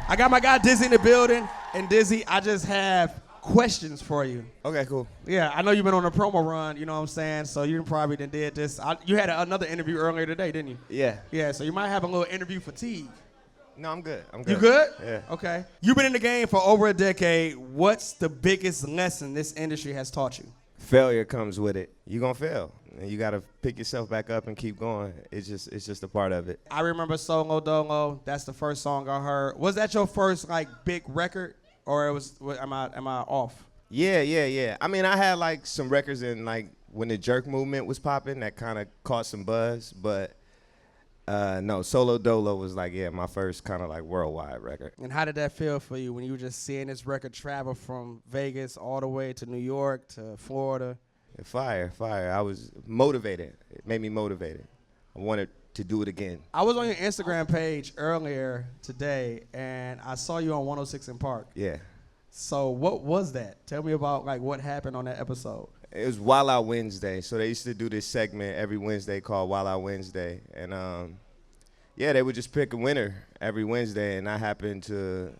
I got my guy Dizzy in the building, and Dizzy, I just have questions for you. Okay, cool. Yeah, I know you've been on a promo run, you know what I'm saying? So you probably did this. You had another interview earlier today, didn't you? Yeah. Yeah, so you might have a little interview fatigue. No, I'm good. You good? Yeah. Okay. You've been in the game for over a decade. What's the biggest lesson this industry has taught you? Failure comes with it. You're going to fail. And you got to pick yourself back up and keep going. It's just a part of it. I remember Solo Dolo. That's the first song I heard. Was that your first, like, big record? Or am I off? Yeah. I mean, I had, like, some records in, like, when the jerk movement was popping, that kind of caught some buzz. But, no, Solo Dolo was, like, my first kind of, like, worldwide record. And how did that feel for you when you were just seeing this record travel from Vegas all the way to New York to Florida? Fire. I was motivated. It made me motivated. I wanted to do it again. I was on your Instagram page earlier today, and I saw you on 106 in Park. Yeah. So what was that? Tell me about, like, what happened on that episode. It was Wild Out Wednesday. So they used to do this segment every Wednesday called Wild Out Wednesday. And, they would just pick a winner every Wednesday, and I happened to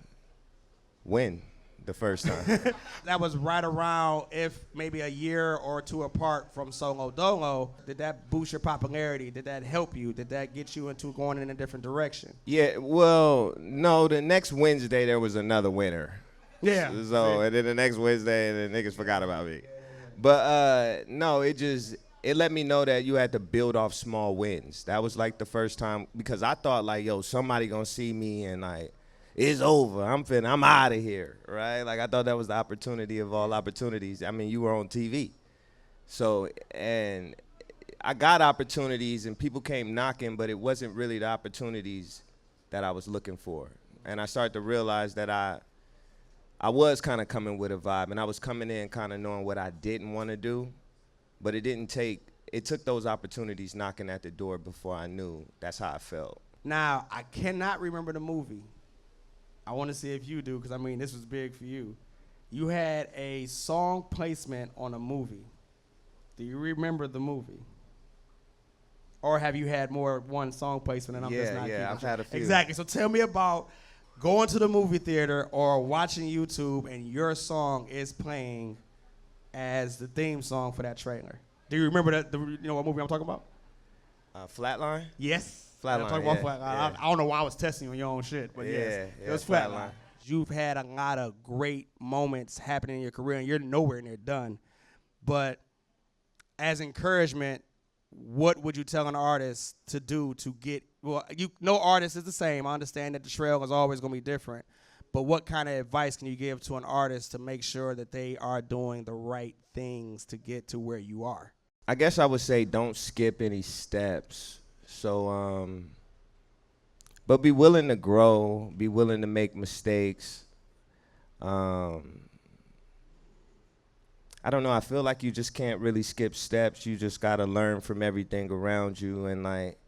win the first time. That was right around, if maybe a year or two apart from Solo Dolo. Did that boost your popularity? Did that help you? Did that get you into going in a different direction? Yeah, well, no, the next Wednesday there was another winner. Yeah. So, and then the next Wednesday, and the niggas forgot about me. But, no, it let me know that you had to build off small wins. That was, like, the first time, because I thought, like, yo, somebody gonna see me and, like, it's over. I'm out of here, right? Like, I thought that was the opportunity of all opportunities. I mean, you were on TV. So, and I got opportunities, and people came knocking, but it wasn't really the opportunities that I was looking for. And I started to realize that I was kind of coming with a vibe, and I was coming in kind of knowing what I didn't want to do, but it took those opportunities knocking at the door before I knew that's how I felt. Now, I cannot remember the movie. I want to see if you do, because, I mean, this was big for you. You had a song placement on a movie. Do you remember the movie? Or have you had more one song placement and I'm just not keeping I've had a few. Exactly. So tell me about going to the movie theater or watching YouTube and your song is playing as the theme song for that trailer. Do you remember that? You know what movie I'm talking about? Flatline? Yes. Flatline, I'm talking about Flatline. yeah. I don't know why I was testing you on your own shit, but yes, it was Flatline. You've had a lot of great moments happening in your career, and you're nowhere near done. But as encouragement, what would you tell an artist to do to get, well, no artist is the same. I understand that the trail is always going to be different. But what kind of advice can you give to an artist to make sure that they are doing the right things to get to where you are? I guess I would say don't skip any steps. So, but be willing to grow, be willing to make mistakes. I don't know, I feel like you just can't really skip steps. You just gotta learn from everything around you, and like,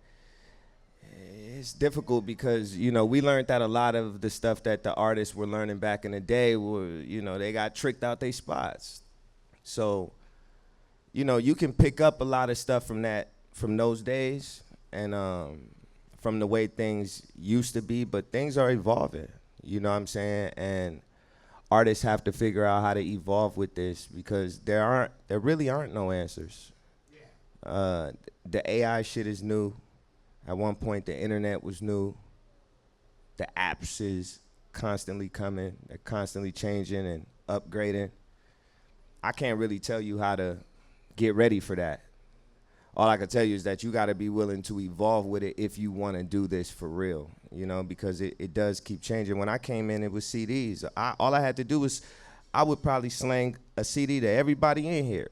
it's difficult because, you know, we learned that a lot of the stuff that the artists were learning back in the day were, you know, they got tricked out their spots. So, you know, you can pick up a lot of stuff from those days, and from the way things used to be, but things are evolving, you know what I'm saying? And artists have to figure out how to evolve with this, because there really aren't no answers. Yeah. The AI shit is new. At one point, the internet was new. The apps is constantly coming. They're constantly changing and upgrading. I can't really tell you how to get ready for that. All I can tell you is that you got to be willing to evolve with it if you want to do this for real, you know, because it does keep changing. When I came in, it was CDs. All I had to do was, I would probably slang a CD to everybody in here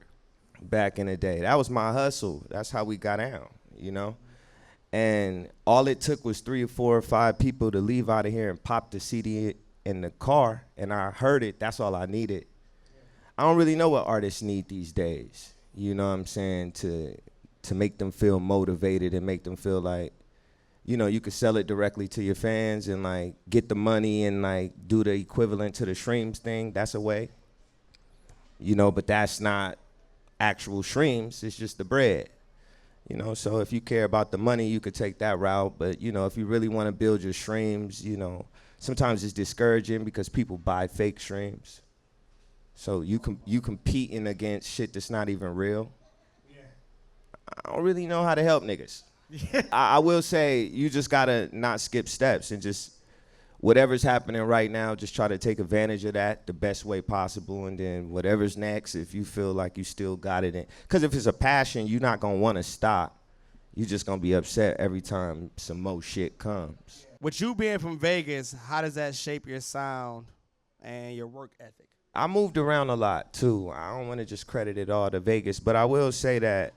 back in the day. That was my hustle. That's how we got down, you know. And all it took was 3 or 4 or 5 people to leave out of here and pop the CD in the car, and I heard it. That's all I needed. I don't really know what artists need these days, you know what I'm saying, to make them feel motivated and make them feel like, you know, you could sell it directly to your fans and like get the money and like do the equivalent to the streams thing. That's a way, you know, but that's not actual streams. It's just the bread, You know, so if you care about the money, you could take that route. But, you know, if you really want to build your streams, you know, sometimes it's discouraging because people buy fake streams. So you competing against shit that's not even real. Yeah. I don't really know how to help niggas. Yeah. I will say you just gotta not skip steps and just whatever's happening right now, just try to take advantage of that the best way possible. And then whatever's next, if you feel like you still got it in. Because if it's a passion, you're not going to want to stop. You're just going to be upset every time some more shit comes. With you being from Vegas, how does that shape your sound and your work ethic? I moved around a lot, too. I don't want to just credit it all to Vegas, but I will say that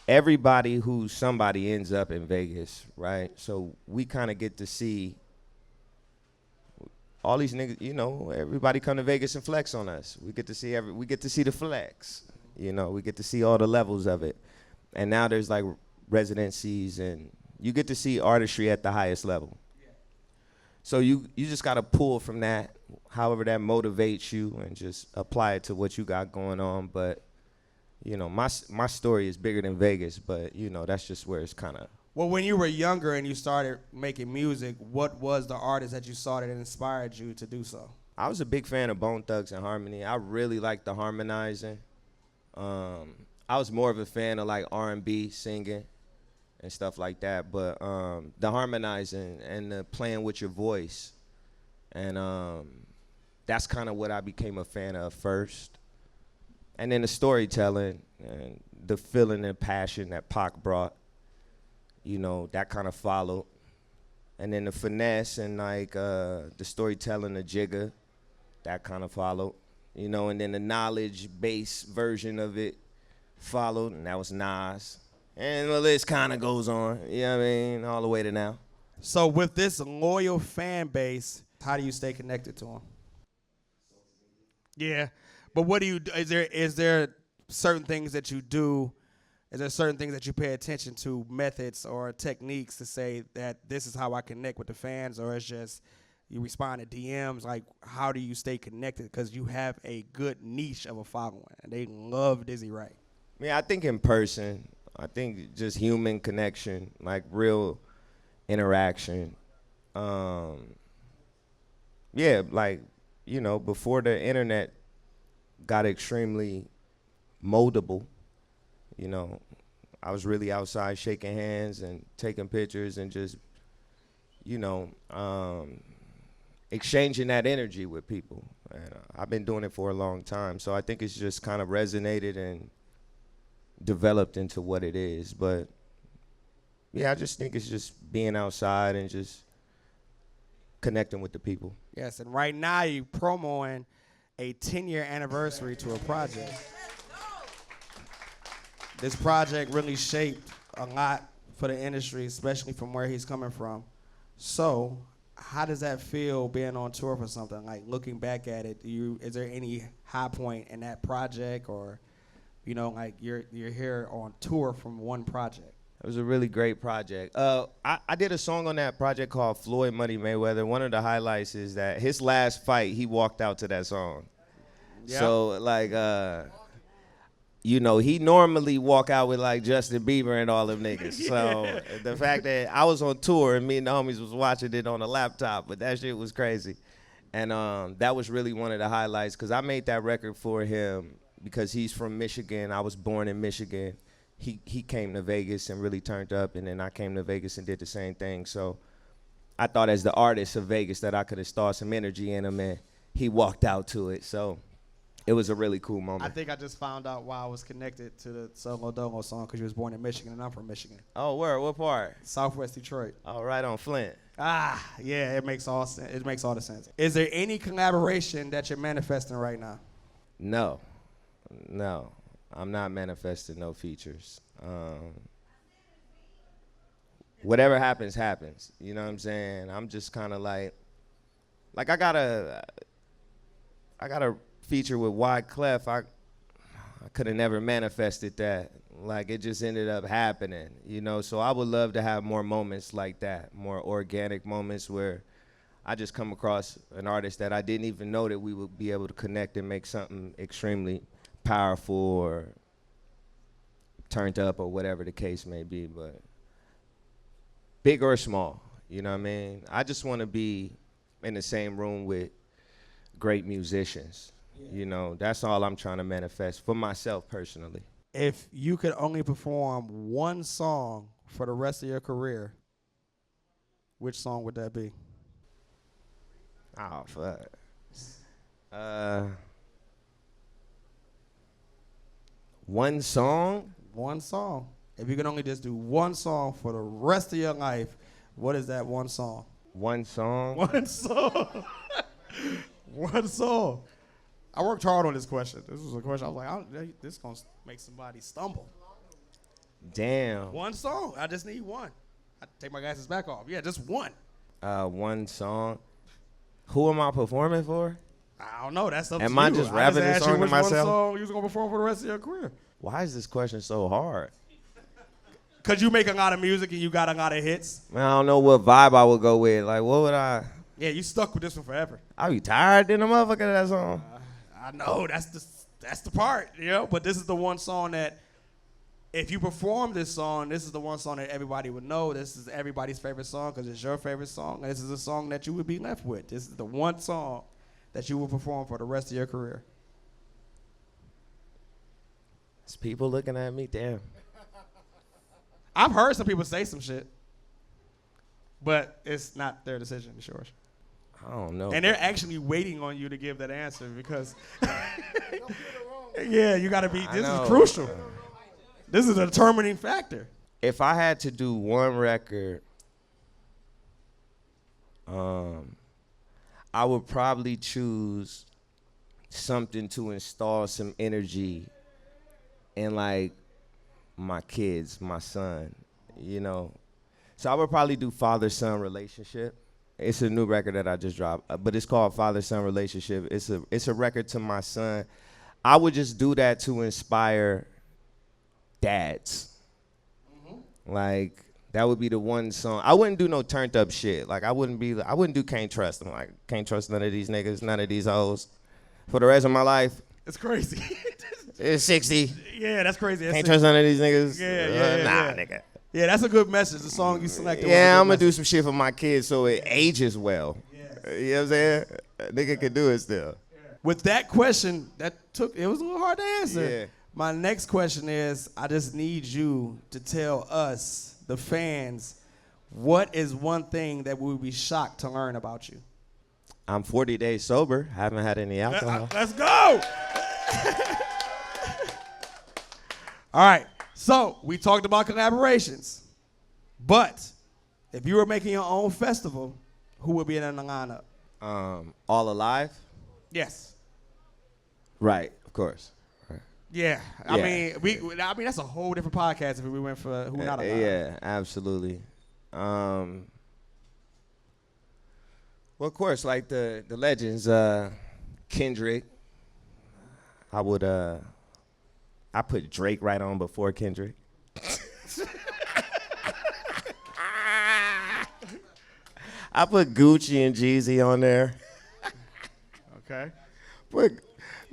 everybody who's somebody ends up in Vegas, right? So we kind of get to see all these niggas, you know, everybody come to Vegas and flex on us. We get to see the flex. You know, we get to see all the levels of it. And now there's like residencies and you get to see artistry at the highest level. Yeah. So you just gotta pull from that, however that motivates you, and just apply it to what you got going on. But, you know, my story is bigger than Vegas, but you know, that's just where it's kinda. Well, when you were younger and you started making music, what was the artist that you saw that inspired you to do so? I was a big fan of Bone Thugs and Harmony. I really liked the harmonizing. I was more of a fan of like R&B singing and stuff like that. But the harmonizing and the playing with your voice, and that's kind of what I became a fan of first. And then the storytelling and the feeling and passion that Pac brought. You know, that kind of followed. And then the finesse and like the storytelling, the jigger, that kind of followed. You know, and then the knowledge-based version of it followed, and that was Nas. And the list kind of goes on, you know what I mean, all the way to now. So with this loyal fan base, how do you stay connected to them? Yeah, but what do you do? Is there certain things that you do? Is there certain things that you pay attention to, methods or techniques to say that this is how I connect with the fans, or it's just you respond to DMs? Like, how do you stay connected? Because you have a good niche of a following, and they love Dizzy Wright. Yeah, I think in person. I think just human connection, like real interaction. Yeah, like, you know, before the internet got extremely moldable, you know, I was really outside shaking hands and taking pictures and just, you know, exchanging that energy with people. And I've been doing it for a long time, so I think it's just kind of resonated and developed into what it is. But yeah, I just think it's just being outside and just connecting with the people. Yes, and right now you're promoting a 10-year anniversary to a project. This project really shaped a lot for the industry, especially from where he's coming from. So how does that feel being on tour for something? Like, looking back at it, is there any high point in that project, or, you know, like you're here on tour from one project? It was a really great project. I did a song on that project called Floyd Money Mayweather. One of the highlights is that his last fight, he walked out to that song. Yep. So, like, you know, he normally walk out with like Justin Bieber and all them niggas. Yeah. So the fact that I was on tour and me and the homies was watching it on a laptop, but that shit was crazy. And that was really one of the highlights, because I made that record for him because he's from Michigan. I was born in Michigan. He came to Vegas and really turned up, and then I came to Vegas and did the same thing. So I thought as the artist of Vegas that I could install some energy in him, and he walked out to it. So it was a really cool moment. I think I just found out why I was connected to the Solo Domo song, because you was born in Michigan and I'm from Michigan. Oh, where? What part? Southwest Detroit. Oh, right on Flint. Ah, yeah, it makes all sense. It makes all the sense. Is there any collaboration that you're manifesting right now? No, I'm not manifesting no features. Whatever happens, happens. You know what I'm saying? I'm just kind of like I got a feature with Wyclef. I could have never manifested that. Like, it just ended up happening, you know? So I would love to have more moments like that, more organic moments where I just come across an artist that I didn't even know that we would be able to connect and make something extremely powerful or turned up or whatever the case may be, but big or small, you know what I mean? I just want to be in the same room with great musicians. You know, that's all I'm trying to manifest for myself personally. If you could only perform one song for the rest of your career, which song would that be? Oh, fuck. One song? One song. If you can only just do one song for the rest of your life, what is that one song? One song? One song. One song. I worked hard on this question. This was a question I was like, this is going to make somebody stumble. Damn. One song. I just need one. I take my glasses back off. Yeah, just one. One song. Who am I performing for? I don't know. That's up to you. Am I just rapping this song to myself? One song you was going to perform for the rest of your career. Why is this question so hard? Because you make a lot of music and you got a lot of hits. Man, I don't know what vibe I would go with. Like, what would I? Yeah, you stuck with this one forever. I be tired in the motherfucker of that song. I know. That's the part, you know? But this is the one song that, if you perform this song, this is the one song that everybody would know. This is everybody's favorite song because it's your favorite song. And this is a song that you would be left with. This is the one song that you will perform for the rest of your career. It's people looking at me, damn. I've heard some people say some shit, but it's not their decision, it's yours. I don't know. And they're actually waiting on you to give that answer because, yeah, you got to be, this is crucial. This is a determining factor. If I had to do one record, I would probably choose something to install some energy in, like, my kids, my son, you know. So I would probably do father-son relationship. It's a new record that I just dropped, but it's called Father-Son Relationship. It's a record to my son. I would just do that to inspire dads. Mm-hmm. Like, that would be the one song. I wouldn't do no turned up shit. Like, I wouldn't do Can't Trust them. Like, can't trust none of these niggas, none of these hoes. For the rest of my life. It's crazy. It's 60. Yeah, that's crazy. That's Can't trust none of these niggas. Yeah. Nigga. Yeah, that's a good message. The song you selected. Yeah, I'm going to do some shit for my kids so it ages well. Yes. You know what I'm saying? A nigga can do it still. With that question, it was a little hard to answer. Yeah. My next question is, I just need you to tell us, the fans, what is one thing that we would be shocked to learn about you? I'm 40 days sober. Haven't had any alcohol. Let's go. All right. So we talked about collaborations, but if you were making your own festival, who would be in the lineup? All Alive? Yes. Right, of course. Right. Yeah. I mean, that's a whole different podcast if we went for Who Not Alive. Yeah, absolutely. Well, of course, like the legends, Kendrick. I put Drake right on before Kendrick. I put Gucci and Jeezy on there. Okay. Put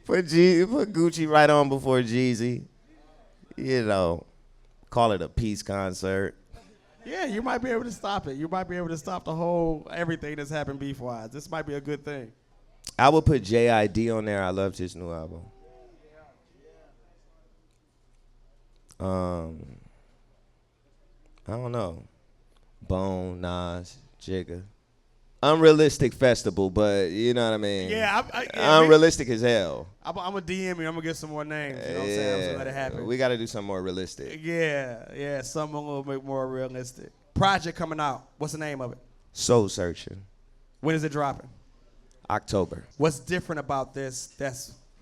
Gucci right on before Jeezy. You know, call it a peace concert. Yeah, you might be able to stop it. You might be able to stop the whole everything that's happened beef-wise. This might be a good thing. I would put J.I.D. on there. I loved his new album. I don't know. Bone, Nas, Jigga. Unrealistic festival, but you know what I mean? Yeah, unrealistic as hell. I'm going to DM you. I'm going to get some more names. You know what I'm saying? I'm just going to let it happen. We got to do something more realistic. Yeah, something a little bit more realistic. Project coming out. What's the name of it? Soul Searching. When is it dropping? October. What's different about this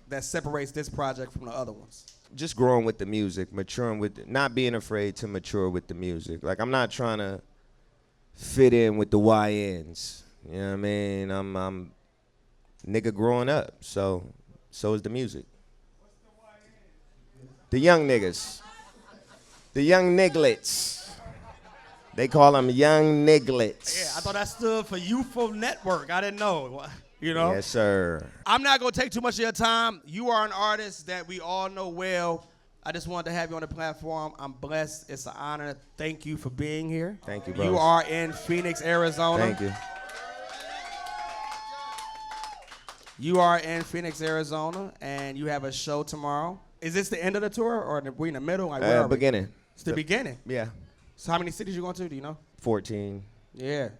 that separates this project from the other ones? Just growing with the music, maturing with, not being afraid to mature with the music. Like, I'm not trying to fit in with the YNs. You know what I mean? I'm nigga growing up, so is the music. The young niggas. The young nigglets. They call them young nigglets. Yeah, I thought that stood for Youthful Network. I didn't know. You know? Yes, sir. I'm not going to take too much of your time. You are an artist that we all know well. I just wanted to have you on the platform. I'm blessed. It's an honor. Thank you for being here. Thank you, bro. You are in Phoenix, Arizona. Thank you. You are in Phoenix, Arizona, and you have a show tomorrow. Is this the end of the tour, or are we in the middle? Like, where are we? Beginning. It's the beginning. Yeah. So how many cities you going to? Do you know? 14. Yeah.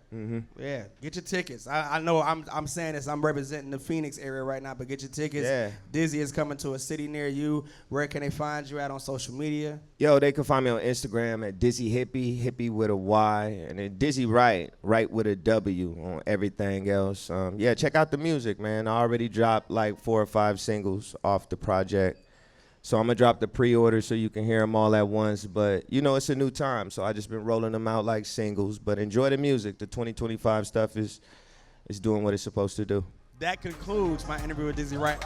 Yeah. Get your tickets. I know I'm saying this. I'm representing the Phoenix area right now, but get your tickets. Yeah. Dizzy is coming to a city near you. Where can they find you at on social media? Yo, they can find me on Instagram at Dizzy Hippie, Hippie with a Y, and then Dizzy Wright, Wright with a W on everything else. Yeah, check out the music, man. I already dropped like 4 or 5 singles off the project. So I'm going to drop the pre-order so you can hear them all at once. But, you know, it's a new time, so I just been rolling them out like singles. But enjoy the music. The 2025 stuff is doing what it's supposed to do. That concludes my interview with Dizzy Wright.